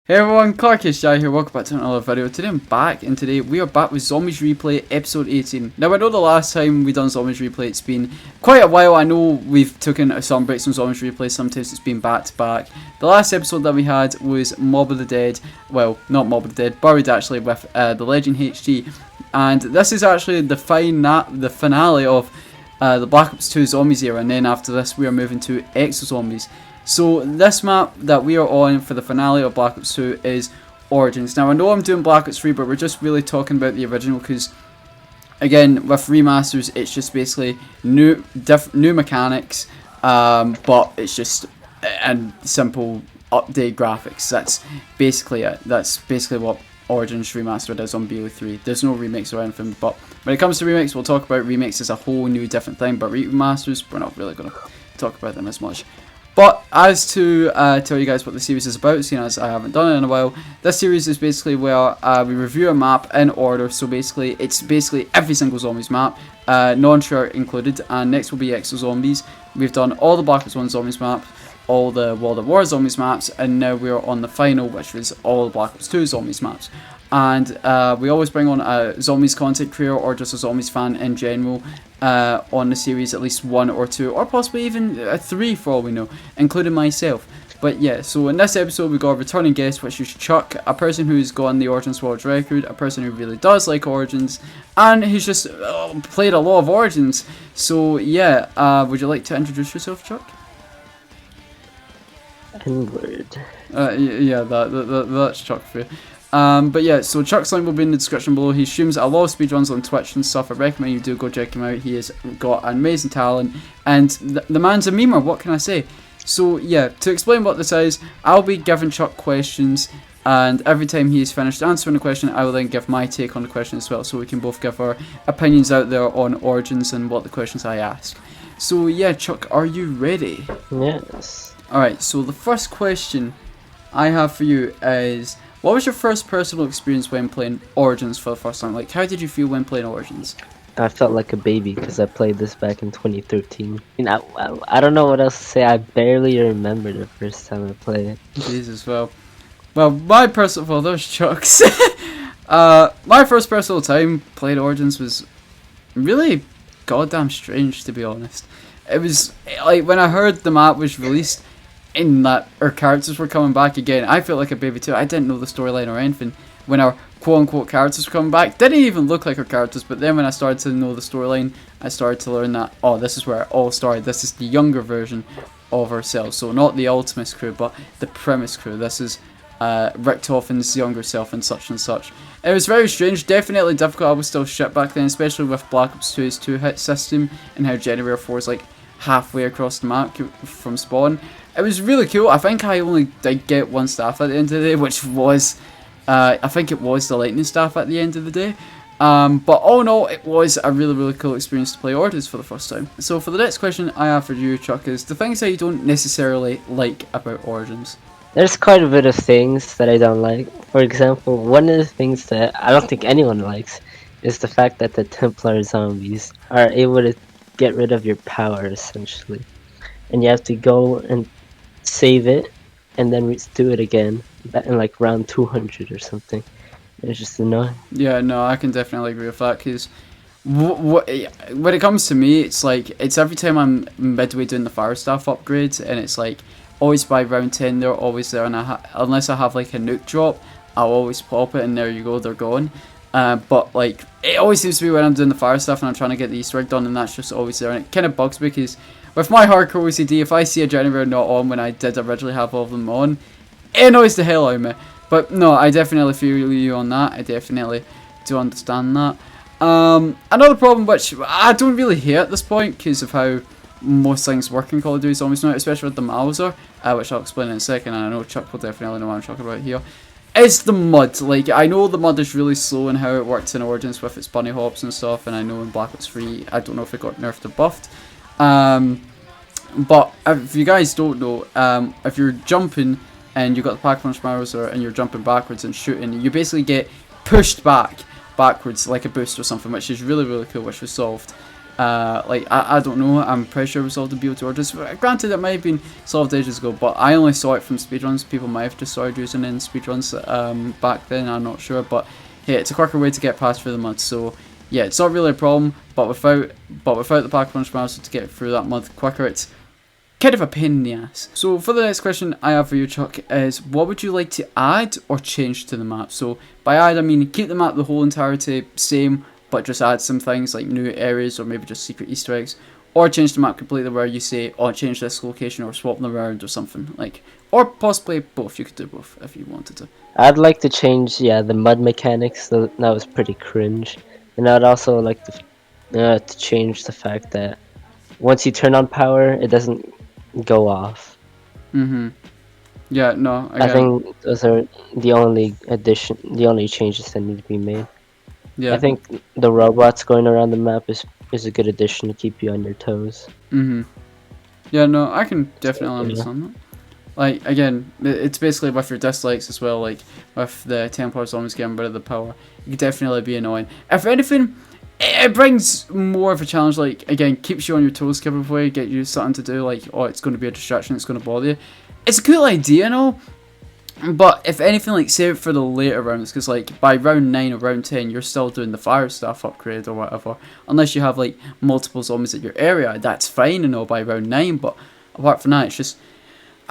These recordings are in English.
Hey everyone, Clarkysj here, welcome back to another video. Today I'm back, and today we are back with Zombies Replay episode 18. Now I know the last time we done Zombies Replay, it's been quite a while. I know we've taken some breaks from Zombies Replay, sometimes it's been back to back. The last episode that we had was Mob of the Dead, well, not Mob of the Dead, Buried actually, with the Legend HG. And this is actually the finale of the Black Ops 2 Zombies era, and then after this we are moving to Exozombies. So this map that we are on for the finale of Black Ops 2 is Origins. Now I know I'm doing Black Ops 3, but we're just really talking about the original because, again, with remasters it's just basically new mechanics, but it's just simple update graphics. That's basically it. That's basically what Origins Remastered is on BO3. There's no remakes or anything, but when it comes to remakes, we'll talk about remakes as a whole new different thing, but remasters, we're not really going to talk about them as much. But as to tell you guys what the series is about, seeing as I haven't done it in a while, this series is basically where we review a map in order. So basically, it's basically every single Zombies map, non-short included, and next will be Exozombies. We've done all the Black Ops 1 Zombies maps, all the World at War Zombies maps, and now we're on the final, which was all the Black Ops 2 Zombies maps. And we always bring on a Zombies content creator or just a Zombies fan in general on the series, at least one or two, or possibly even three for all we know, including myself. But yeah, so in this episode we got a returning guest, which is Chuck, a person who's gone the Origins World Record, a person who really does like Origins, and he's just played a lot of Origins. So yeah, would you like to introduce yourself, Chuck? N-word. Yeah, that's Chuck for you. But yeah, so Chuck's link will be in the description below. He streams a lot of speedruns on Twitch and stuff. I recommend you do go check him out. He has got an amazing talent, and the man's a memer, what can I say? So yeah, to explain what this is, I'll be giving Chuck questions, and every time he's finished answering a question, I will then give my take on the question as well, so we can both give our opinions out there on Origins and what the questions I ask. So yeah, Chuck, are you ready? Yes. Alright, so the first question I have for you is, what was your first personal experience when playing Origins for the first time? Like, how did you feel when playing Origins? I felt like a baby because I played this back in 2013. I don't know what else to say. I barely remember the first time I played it. Jesus, well, my personal, well, there's Chuck's. My first personal time playing Origins was really goddamn strange, to be honest. It was like when I heard the map was released, in that our characters were coming back again, I felt like a baby too. I didn't know the storyline or anything when our quote-unquote characters were coming back. Didn't even look like our characters, but then when I started to know the storyline, I started to learn that, oh, this is where it all started. This is the younger version of ourselves. So not the Ultimus crew, but the Premise crew. This is Richtofen's younger self and such and such. It was very strange, definitely difficult. I was still shit back then, especially with Black Ops 2's 2-hit system and how Generator 4 is like halfway across the map from spawn. It was really cool. I think I only did get one staff at the end of the day, which was, I think it was the Lightning staff at the end of the day. But all in all, it was a really cool experience to play Origins for the first time. So for the next question I have for you, Chuck, is the things that you don't necessarily like about Origins. There's quite a bit of things that I don't like. For example, one of the things that I don't think anyone likes is the fact that the Templar zombies are able to get rid of your power, essentially. And you have to go and save it and then do it again in like round 200 or something. It's just annoying. Yeah, no, I can definitely agree with that, because when it comes to me, it's like, it's every time I'm midway doing the fire staff upgrades, and it's like always by round 10 they're always there, and unless I have like a nuke drop, I'll always pop it and there you go, they're gone. But like, it always seems to be when I'm doing the fire stuff and I'm trying to get the Easter egg done, and that's just always there, and it kind of bugs me because with my hardcore OCD, if I see a generator not on when I did originally have all of them on, it annoys the hell out of me. But no, I definitely feel you on that. I definitely do understand that. Another problem which I don't really hate at this point because of how most things work in Call of Duty Zombies now, especially with the Mauser, which I'll explain in a second, and I know Chuck will definitely know what I'm talking about here. It's the mud. Like, I know the mud is really slow in how it works in Origins with its bunny hops and stuff, and I know in Black Ops 3, I don't know if it got nerfed or buffed. But if you guys don't know, if you're jumping and you've got the Pack-Punch Mauser and you're jumping backwards and shooting, you basically get pushed backwards like a boost or something, which is really cool, which was solved. Like, I don't know, I'm pretty sure it was solved in Beauty Origins. Granted, it might have been solved ages ago, but I only saw it from speedruns. People might have just started using it in speedruns back then, I'm not sure, but hey, it's a quicker way to get past through the mud, so yeah, it's not really a problem, but without the Pack Punch Master to get through that mud quicker, it's kind of a pain in the ass. So for the next question I have for you, Chuck, is what would you like to add or change to the map? So by add, I mean keep the map the whole entirety same, but just add some things like new areas or maybe just secret Easter eggs, or change the map completely where you say, oh, change this location or swap them around or something, like, or possibly both. You could do both if you wanted to. I'd like to change, the mud mechanics. That was pretty cringe. And I'd also like to change the fact that once you turn on power, it doesn't go off. Yeah, no, again, I think those are the only changes that need to be made. yeah. I think the robots going around the map is a good addition to keep you on your toes. Yeah, no, I can definitely understand that. Like, again, it's basically with your dislikes as well, like, with the Templars almost getting rid of the power, it could definitely be annoying. If anything, it brings more of a challenge, like, again, keeps you on your toes, give away, get you something to do, like, oh, it's going to be a distraction, it's going to bother you. It's a cool idea and all, but if anything, like, save it for the later rounds, because, like, by round 9 or round 10, you're still doing the fire staff upgrade or whatever, unless you have, like, multiple zombies at your area. That's fine and all by round 9, but apart from that, it's just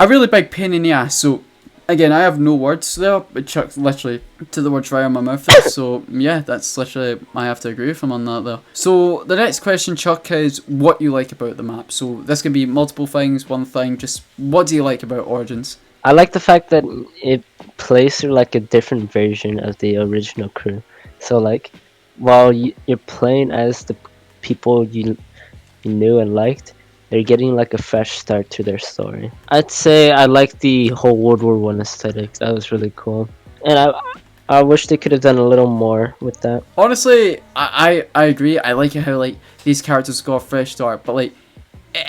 a really big pain in the ass. So again, I have no words there, but Chuck literally to the words right on my mouth there. So yeah, that's literally, I have to agree with him on that there. So the next question, Chuck, is what you like about the map. So this can be multiple things, one thing, just what do you like about Origins? I like the fact that it plays through like a different version of the original crew. So like, while you're playing as the people you knew and liked, they're getting like a fresh start to their story. I'd say I like the whole World War I aesthetic. That was really cool, and I wish they could have done a little more with that. Honestly, I agree. I like how like these characters got a fresh start, but like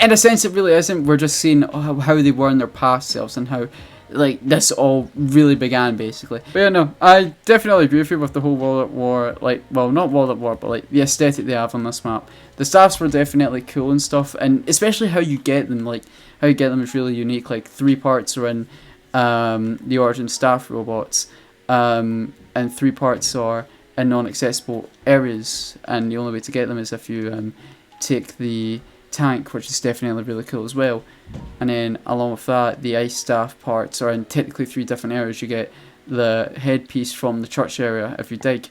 in a sense it really isn't. We're just seeing how they were in their past selves and how like this all really began basically. But yeah, no, I definitely agree with you with the whole World at War, like, well, not World at War, but like the aesthetic they have on this map. The staffs were definitely cool and stuff, and especially how you get them, like how you get them is really unique. Like 3 parts are in the Origin staff robots, and 3 parts are in non-accessible areas, and the only way to get them is if you take the tank, which is definitely really cool as well. And then along with that, the ice staff parts are in technically 3 different areas. You get the headpiece from the church area if you dig,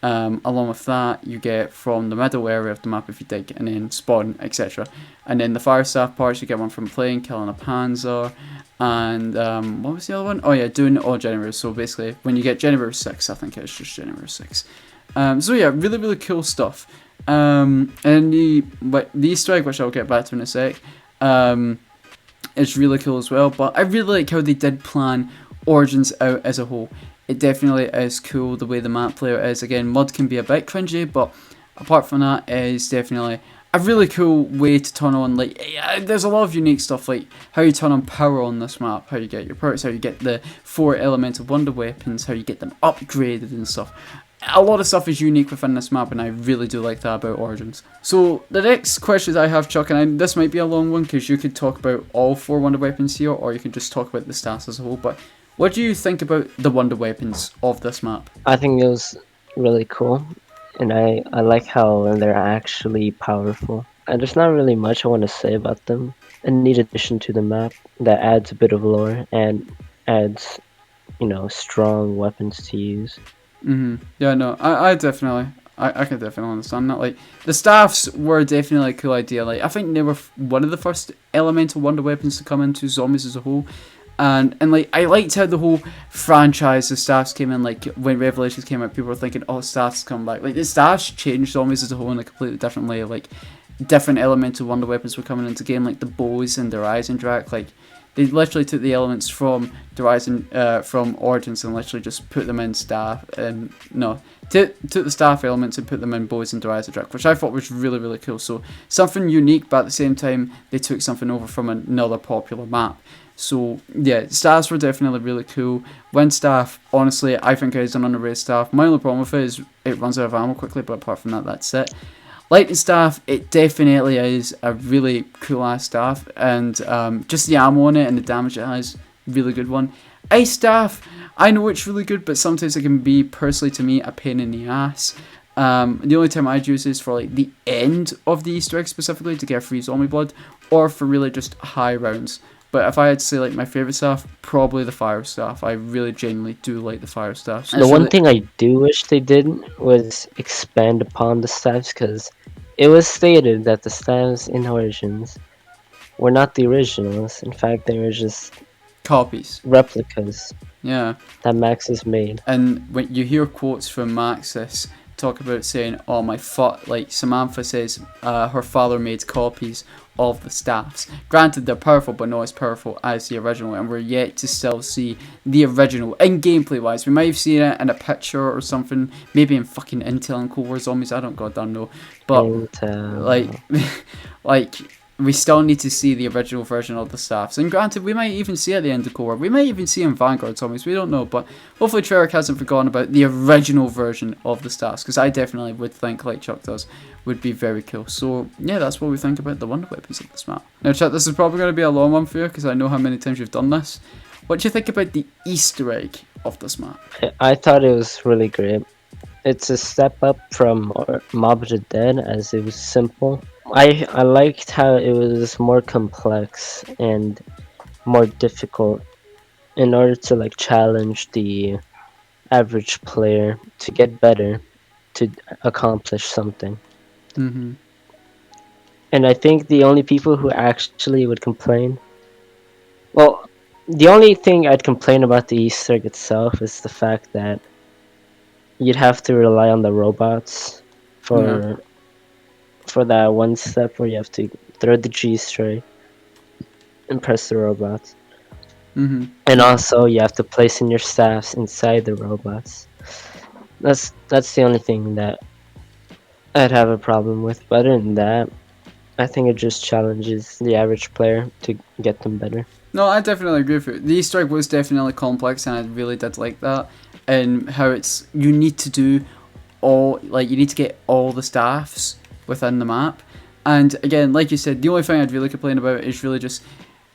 along with that you get from the middle area of the map if you dig, and then spawn, etc. And then the fire staff parts, you get one from playing, killing a panzer, and what was the other one? Oh yeah, doing all generators. So basically when you get generator 6, I think it's just generator 6. So yeah, really really cool stuff. And the Easter egg, which I'll get back to in a sec, is really cool as well. But I really like how they did plan Origins out as a whole. It definitely is cool the way the map layout is. Again, mud can be a bit cringy, but apart from that, it's definitely a really cool way to turn on, like, there's a lot of unique stuff, like how you turn on power on this map, how you get your perks, how you get the 4 elemental wonder weapons, how you get them upgraded and stuff. A lot of stuff is unique within this map, and I really do like that about Origins. So the next questions I have, Chuck, and this might be a long one because you could talk about all 4 wonder weapons here, or you can just talk about the stats as a whole, but what do you think about the wonder weapons of this map? I think it was really cool, and I like how they're actually powerful. And there's not really much I want to say about them. A neat addition to the map that adds a bit of lore and adds, strong weapons to use. Yeah, no, I definitely, I can definitely understand that. Like, the staffs were definitely a cool idea. Like, I think they were one of the first elemental wonder weapons to come into zombies as a whole. And like, I liked how the whole franchise of staffs came in. Like, when Revelations came out, people were thinking, oh, staffs come back. Like, the staffs changed zombies as a whole in a completely different way. Like, different elemental wonder weapons were coming into game, like the bows and the Rising Drac. Like, they literally took the elements from the Rising, from Origins, and literally just put them in staff. And no, took the staff elements and put them in bows and the Rising Drac, which I thought was really really cool. So something unique, but at the same time, they took something over from another popular map. So yeah, staffs were definitely really cool. Wind staff, honestly, I think is an underrated staff. My only problem with it is it runs out of ammo quickly, but apart from that, that's it. Lightning Staff, it definitely is a really cool ass staff, and just the ammo on it and the damage it has, really good one. Ice Staff, I know it's really good, but sometimes it can be, personally to me, a pain in the ass. The only time I'd use it is for like the end of the Easter egg specifically to get free zombie blood, or for really just high rounds. But if I had to say like my favourite staff, probably the fire staff. I really genuinely do like the fire staff. The one thing I do wish they did was expand upon the staffs, because it was stated that the staffs in Origins were not the originals. In fact, they were just copies, replicas. Yeah. That Maxis made. And when you hear quotes from Maxis talk about saying, "Oh my like Samantha says, her father made copies of the staffs. Granted, they're powerful, but not as powerful as the original, and we're yet to still see the original in gameplay wise. We might have seen it in a picture or something, maybe in fucking Intel and Cold War Zombies. I don't goddamn know, but like we still need to see the original version of the staffs. And granted, we might even see at the end of Cold War. We might even see in Vanguard Zombies. We don't know, but hopefully Treyarch hasn't forgotten about the original version of the staffs, because I definitely would think, like Chuck does, would be very cool. So yeah, that's what we think about the wonder weapons of this map. Now Chuck, this is probably going to be a long one for you, because I know how many times you've done this. What do you think about the Easter egg of this map? I thought it was really great. It's a step up from Mob of the Dead, as it was simple. I liked how it was more complex and more difficult in order to like challenge the average player to get better, to accomplish something. Mm-hmm. And I think the only people who actually would complain, well, the only thing I'd complain about the Easter egg itself is the fact that you'd have to rely on the robots for that one step where you have to throw the G strike and press the robots. Mm-hmm. And also you have to place in your staffs inside the robots. That's the only thing that I'd have a problem with. But other than that, I think it just challenges the average player to get them better. No, I definitely agree with you. The Easter egg was definitely complex, and I really did like that. And how it's, you need to do all, like, you need to get all the staffs within the map. And again, like you said, the only thing I'd really complain about is really just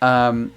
waiting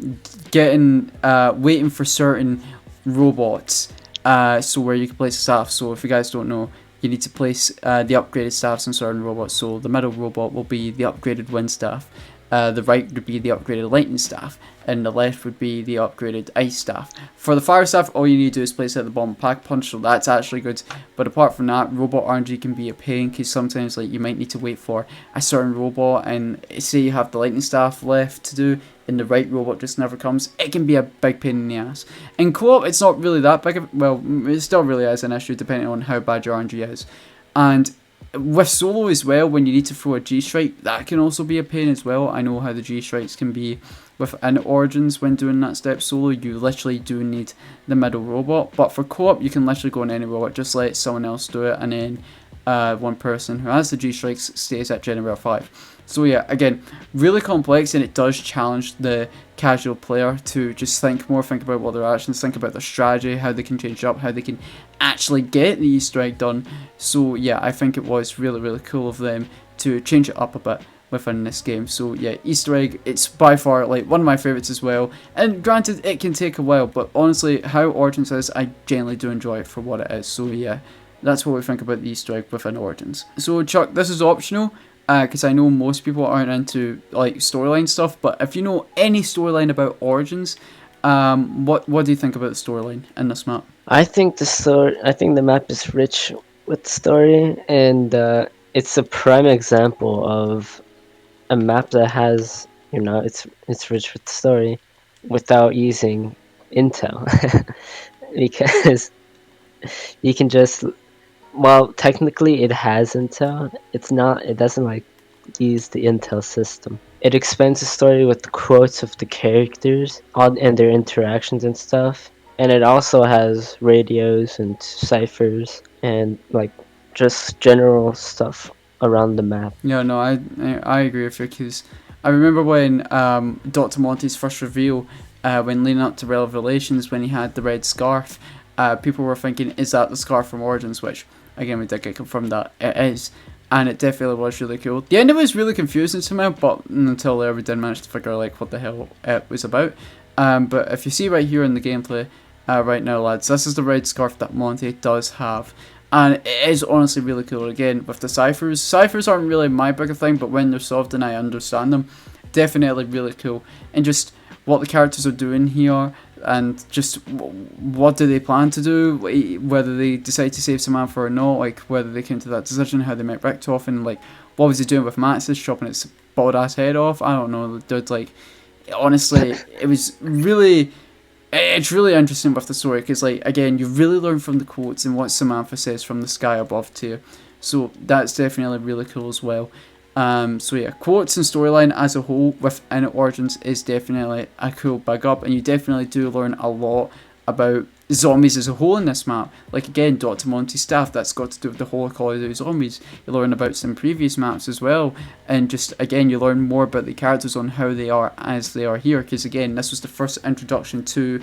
for certain robots, so where you can place staff. So if you guys don't know, you need to place the upgraded staffs on certain robots. So the middle robot will be the upgraded wind staff, the right would be the upgraded lightning staff, and the left would be the upgraded ice staff. For the fire staff, all you need to do is place it at the bottom pack punch, so that's actually good. But apart from that, robot RNG can be a pain, because sometimes like you might need to wait for a certain robot, and say you have the lightning staff left to do, and the right robot just never comes. It can be a big pain in the ass. In co-op, it's not really that big of, well, it still really is an issue depending on how bad your RNG is. And with solo as well, when you need to throw a G-strike, that can also be a pain as well. I know how the G-strikes can be within Origins when doing that step solo. You literally do need the middle robot, but for co-op you can literally go on any robot, just let someone else do it, and then one person who has the G-strikes stays at Generator 5. So yeah, again, really complex, and it does challenge the casual player to just think about what their actions, think about their strategy, how they can change it up, how they can actually get the Easter egg done. So yeah, I think it was really, really cool of them to change it up a bit within this game. So yeah, Easter egg, it's by far like one of my favourites as well. And granted, it can take a while, but honestly, how Origins is, I generally do enjoy it for what it is. So yeah, that's what we think about the Easter egg within Origins. So Chuck, this is optional, because I know most people aren't into like storyline stuff, but if you know any storyline about Origins, what do you think about the storyline in this map? I think the map is rich with story, and it's a prime example of a map that has, it's rich with story without using intel. Because you can just, well, technically it has intel, it doesn't like use the intel system. It expands the story with quotes of the characters and their interactions and stuff, and it also has radios and ciphers and like just general stuff around the map. Yeah, no, I agree with you, because I remember when Dr. Monty's first reveal, when leading up to Revelations, when he had the red scarf, people were thinking, is that the scarf from Origins? Which, again, we did get confirmed that it is. and it definitely was really cool. The ending was really confusing to me, but until there we didn't manage to figure like what the hell it was about. But if you see right here in the gameplay right now, lads, this is the red scarf that Monty does have. And it is honestly really cool. Again, with the ciphers aren't really my bigger thing, but when they're solved and I understand them, definitely really cool. And just what the characters are doing here, and just what do they plan to do, whether they decide to save Samantha or not, like whether they came to that decision, how they met Richtofen, and like what was he doing with Max's, chopping its bald ass head off. I don't know, dude. Like honestly, it was really. It's really interesting with the story because, like, again, you really learn from the quotes and what Samantha says from the sky above to you. So that's definitely really cool as well. So yeah, quotes and storyline as a whole within Origins is definitely a cool big up, and you definitely do learn a lot about zombies as a whole in this map. Like again, Dr. Monty's staff, that's got to do with the whole ecology of zombies. You learn about some previous maps as well, and just again you learn more about the characters on how they are as they are here, because again this was the first introduction to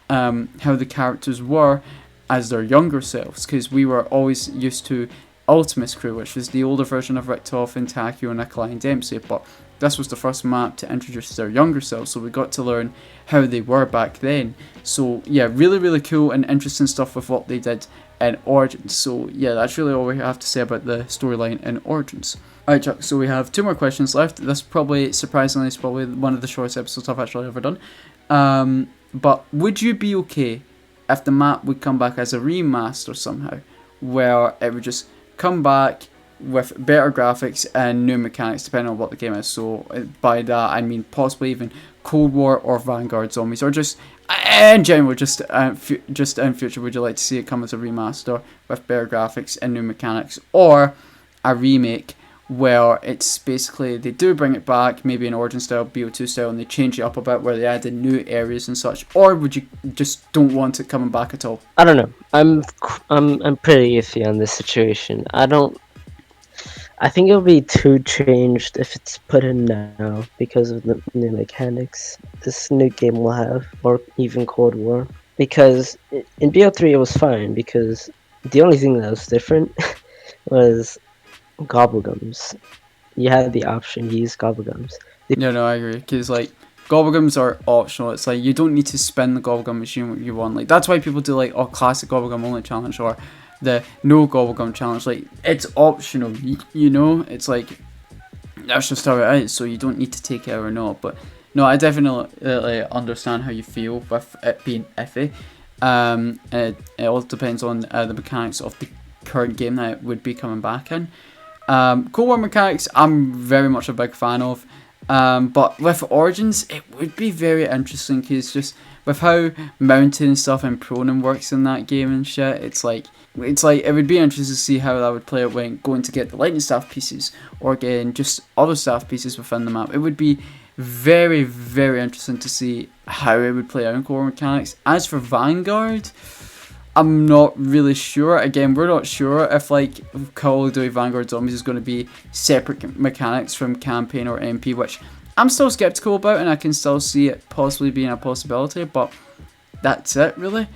how the characters were as their younger selves, because we were always used to Ultimus crew, which was the older version of Richtofen, Takeo, Nikolai and Dempsey, but this was the first map to introduce their younger selves, so we got to learn how they were back then. So yeah, really cool and interesting stuff with what they did in Origins. So yeah, that's really all we have to say about the storyline in Origins. Alright Chuck, so we have 2 more questions left. This probably, surprisingly, is probably one of the shortest episodes I've actually ever done. But would you be okay if the map would come back as a remaster somehow, where it would just come back with better graphics and new mechanics depending on what the game is? So by that I mean possibly even Cold War or Vanguard zombies, or just in general, just in future, would you like to see it come as a remaster with better graphics and new mechanics, or a remake where it's basically they do bring it back, maybe in Origin style, BO2 style, and they change it up a bit where they add in new areas and such? Or would you just don't want it coming back at all? I don't know. I'm pretty iffy on this situation. I think it'll be too changed if it's put in now because of the new mechanics this new game will have, or even Cold War. Because in BO3 it was fine, because the only thing that was different was gobblegums. You had the option to use gobblegums. No, I agree, because like gobblegums are optional. It's like you don't need to spin the gobblegum machine you want. Like that's why people do like classic gobblegum only challenge or the no gobblegum challenge. Like it's optional, you know. It's like that's just how it is. So you don't need to take it or not. But no, I definitely understand how you feel with it being iffy. It all depends on the mechanics of the current game that it would be coming back in. Cold War mechanics, I'm very much a big fan of. But with Origins, it would be very interesting because just with how mountain and stuff and proning works in that game and shit, it's like it would be interesting to see how that would play out when going to get the lightning staff pieces, or again just other staff pieces within the map. It would be very interesting to see how it would play out in core mechanics. As for Vanguard, I'm not really sure. Again, we're not sure if like Call of Duty Vanguard Zombies is going to be separate mechanics from campaign or MP, which I'm still skeptical about, and I can still see it possibly being a possibility, but that's it really.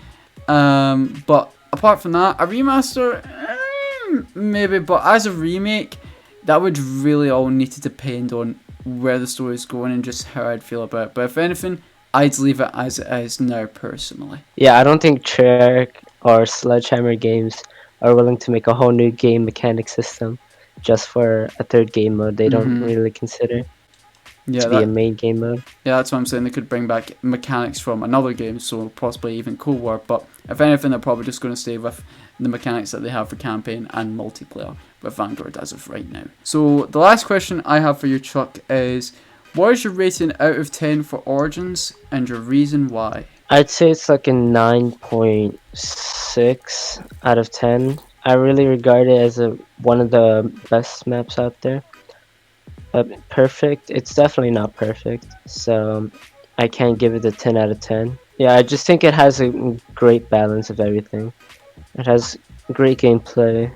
But apart from that, a remaster, maybe, but as a remake, that would really all need to depend on where the story is going and just how I'd feel about it. But if anything, I'd leave it as it is now, personally. Yeah, I don't think Treyarch or Sledgehammer Games are willing to make a whole new game mechanic system just for a third game mode they don't really consider to be a main game mode. Yeah, that's what I'm saying. They could bring back mechanics from another game, so possibly even Cold War. But if anything, they're probably just going to stay with the mechanics that they have for campaign and multiplayer with Vanguard as of right now. So the last question I have for you, Chuck, is what is your rating out of 10 for Origins and your reason why? I'd say it's like a 9.6 out of 10. I really regard it as one of the best maps out there. Perfect, it's definitely not perfect, so I can't give it a 10 out of 10. Yeah, I just think it has a great balance of everything. It has great gameplay,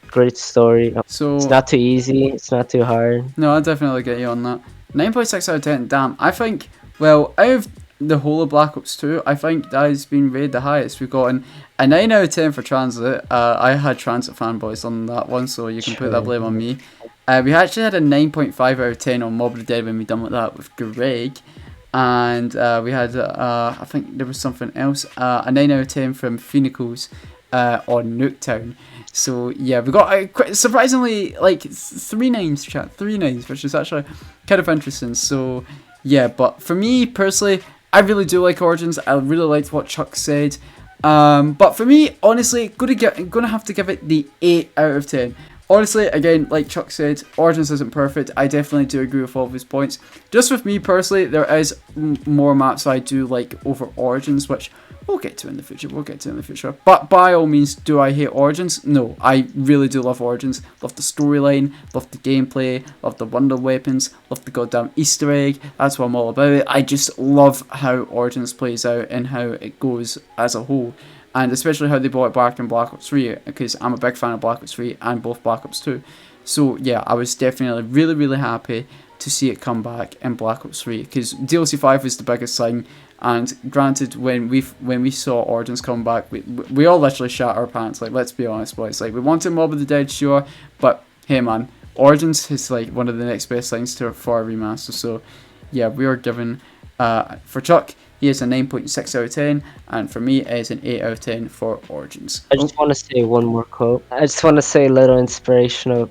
great story. So it's not too easy, it's not too hard. No, I definitely get you on that. 9.6 out of 10, damn. I think, well, out the whole of Black Ops 2, I think that has been rated the highest. We've gotten a 9 out of 10 for Transit. I had Transit fanboys on that one, so you can put that blame on me. We actually had a 9.5 out of 10 on Mob of the Dead when we done with that with Greg. And we had, I think there was something else, a 9 out of 10 from Phoenicals on Nuketown. So yeah, we got surprisingly like 3 9s, chat, 3 9s, which is actually kind of interesting. So yeah, but for me personally, I really do like Origins. I really liked what Chuck said. But for me, honestly, gonna have to give it the 8 out of 10. Honestly, again, like Chuck said, Origins isn't perfect. I definitely do agree with all of his points. Just with me personally, there is more maps I do like over Origins, which we'll get to in the future. But by all means, do I hate Origins? No, I really do love Origins. Love the storyline, love the gameplay, love the wonder weapons, love the goddamn Easter egg. That's what I'm all about. I just love how Origins plays out and how it goes as a whole. And especially how they brought it back in Black Ops 3, because I'm a big fan of Black Ops 3 and both Black Ops 2. So yeah, I was definitely really happy to see it come back in Black Ops 3, because DLC 5 was the biggest thing. And granted, when we saw Origins come back, we all literally shat our pants. Like, let's be honest, boys. Like, we wanted Mob of the Dead, sure, but hey man, Origins is like one of the next best things for a remaster. So yeah, we are given for Chuck, he is a 9.6 out of 10, and for me, it is an 8 out of 10 for Origins. I just want to say one more quote. I just want to say a little inspirational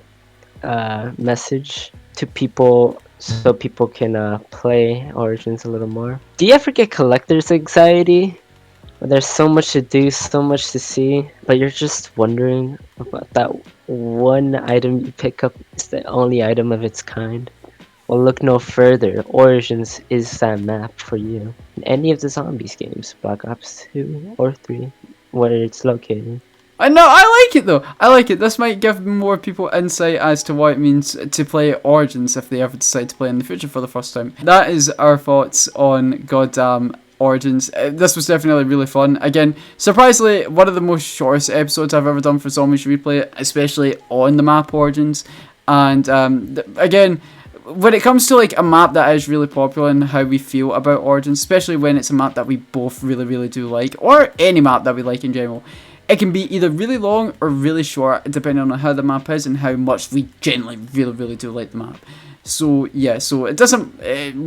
message to people, so people can play Origins a little more. Do you ever get collector's anxiety? There's so much to do, so much to see, but you're just wondering about that one item you pick up. It's the only item of its kind. Well, look no further. Origins is that map for you. In any of the zombies games, Black Ops 2 or 3, where it's located. I know, I like it though. I like it. This might give more people insight as to what it means to play Origins if they ever decide to play in the future for the first time. That is our thoughts on goddamn Origins. This was definitely really fun. Again, surprisingly, one of the most shortest episodes I've ever done for Zombies Replay, especially on the map Origins. And again, when it comes to like a map that is really popular and how we feel about Origins, especially when it's a map that we both really do like, or any map that we like in general, it can be either really long or really short, depending on how the map is and how much we generally really do like the map. So yeah, so it doesn't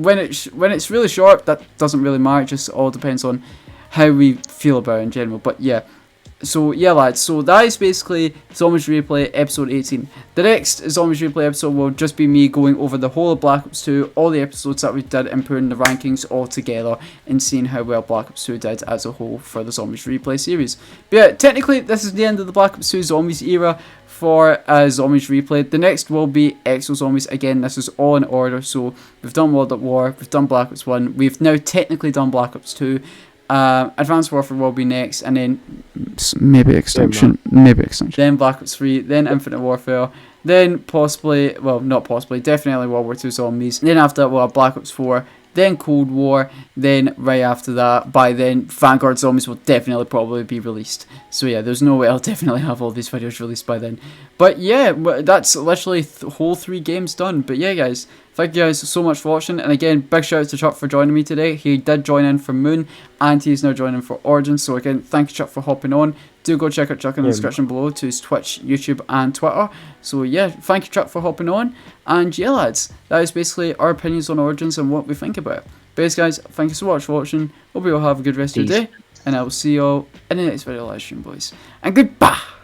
when it's really short, that doesn't really matter. It just all depends on how we feel about it in general. But yeah. So yeah lads, so that is basically Zombies Replay episode 18. The next Zombies Replay episode will just be me going over the whole of Black Ops 2, all the episodes that we did, and putting the rankings all together and seeing how well Black Ops 2 did as a whole for the Zombies Replay series. But yeah, technically this is the end of the Black Ops 2 Zombies era for Zombies Replay. The next will be Exo Zombies. Again, this is all in order, so we've done World at War, we've done Black Ops 1, we've now technically done Black Ops 2. Advanced Warfare will be next, and then maybe Extinction, then Black Ops 3, then Infinite Warfare, then possibly, well not possibly, definitely World War 2 Zombies, then after that we'll have Black Ops 4, then Cold War, then right after that, by then Vanguard Zombies will definitely probably be released. So yeah, there's no way I'll definitely have all these videos released by then. But yeah, that's literally the whole 3 games done. But yeah guys, thank you guys so much for watching, and again, big shout out to Chuck for joining me today. He did join in for Moon, and he's now joining for Origins, so again, thank you Chuck for hopping on. Do go check out Chuck in the description below to his Twitch, YouTube, and Twitter. So yeah, thank you Chuck for hopping on, and yeah lads, that is basically our opinions on Origins and what we think about it. But yes guys, thank you so much for watching, hope you all have a good rest of your day, and I will see you all in the next video live stream boys, and goodbye!